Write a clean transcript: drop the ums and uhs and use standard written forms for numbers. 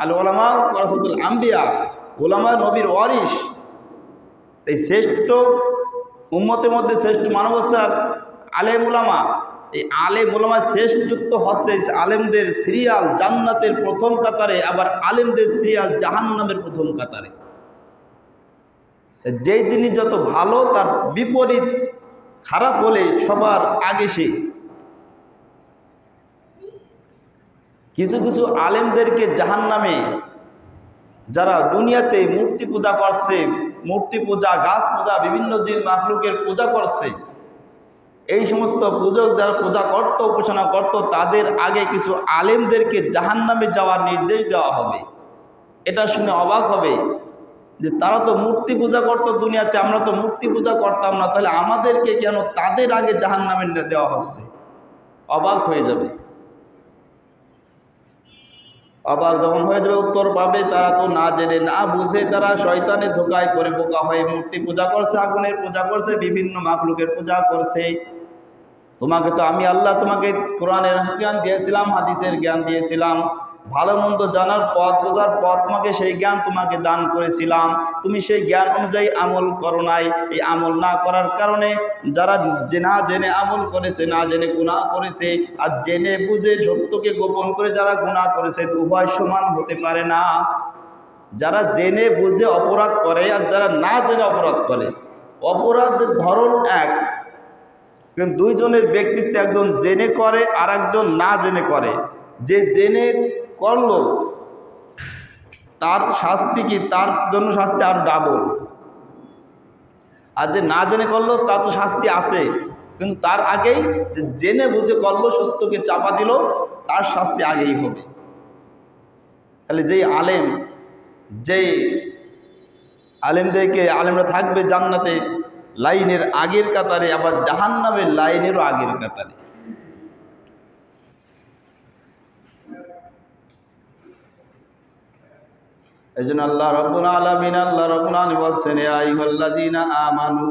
আল ওলামা ওয়ারাসাতুল আম্বিয়া, ওলামা নবীর ওয়ারিস। এই শ্রেষ্ঠ উম্মতের মধ্যে শ্রেষ্ঠ মানব হচ্ছে আলেম উলামা। এই আলেম উলামার শ্রেষ্ঠত্ব হচ্ছে আলেমদের সিরিয়াল জান্নাতের প্রথম কাতারে, আবার আলেমদের সিরিয়াল জাহান্নামের প্রথম কাতারে। যেই দিনই যত ভালো তার বিপরীত খারাপ হলে সবার আগে সে। কিছু কিছু আলেমদেরকে জাহান্নামে, যারা দুনিয়াতে মূর্তি পূজা করছে, মূর্তি পূজা, গাছ পূজা, বিভিন্ন জিন মাখলুকের পূজা করছে, এই সমস্ত পূজক যারা পূজা করত, উপাসনা করত, তাদের আগে কিছু আলেমদেরকে জাহান্নামে যাওয়ার নির্দেশ দেওয়া হবে। এটা শুনে অবাক হবে যে তারা তো মূর্তি পূজা করতো দুনিয়াতে, আমরা তো মূর্তি পূজা করতাম না, তাহলে আমাদেরকে কেন তাদের আগে জাহান্নামে দেওয়া হচ্ছে? অবাক হয়ে যাবে। আবার যখন হয়ে যাবে উত্তর পাবে, তারা তো না জেনে না বুঝে তারা শয়তানের ধোকায় পড়ে বোকা হয়ে মূর্তি পূজা করছে, আগুনের পূজা করছে, বিভিন্ন মাখলুকের পূজা করছে। তোমাকে তো আমি আল্লাহ তোমাকে কোরআনের জ্ঞান দিয়েছিলাম, হাদিসের জ্ঞান দিয়েছিলাম, ভালো মন্দ জানার পথ, বোঝার পথ, তোমাকে সেই জ্ঞান তোমাকে দান করেছিলাম। তুমি সেই জ্ঞান অনুযায়ী আমল করো নাই। এই আমল না করার কারণে যারা না জেনে আমল করেছে, না জেনে গুনাহ করেছে, আর জেনে বুঝে সত্যকে গোপন করে যারা গুনাহ করেছে, উভয় সমান হতে পারে না। যারা জেনে বুঝে অপরাধ করে আর যারা না জেনে অপরাধ করে, অপরাধের ধরন এক, কিন্তু দুইজনের ব্যক্তিত্ব, একজন জেনে করে আর একজন না জেনে করে। যে জেনে করলো তার শাস্তি কি? তার জন্য শাস্তি আর ডাবল। আর যে না জেনে করলো তার তো শাস্তি আছে, কিন্তু তার আগেই যে জেনে বুঝে করলো, সত্যকে চাপা দিল, তার শাস্তি আগেই হবে। তাহলে যেই আলেম, যেই আলেমদেরকে, আলেমরা থাকবে জান্নাতে লাইনের আগের কাতারে, আবার জাহান্নামের লাইনেরও আগের কাতারে। এই জন্য আল্লাহ রাব্বুল আলামিন বলছেন, ইয়া আইয়ুহাল্লাযীনা আমানু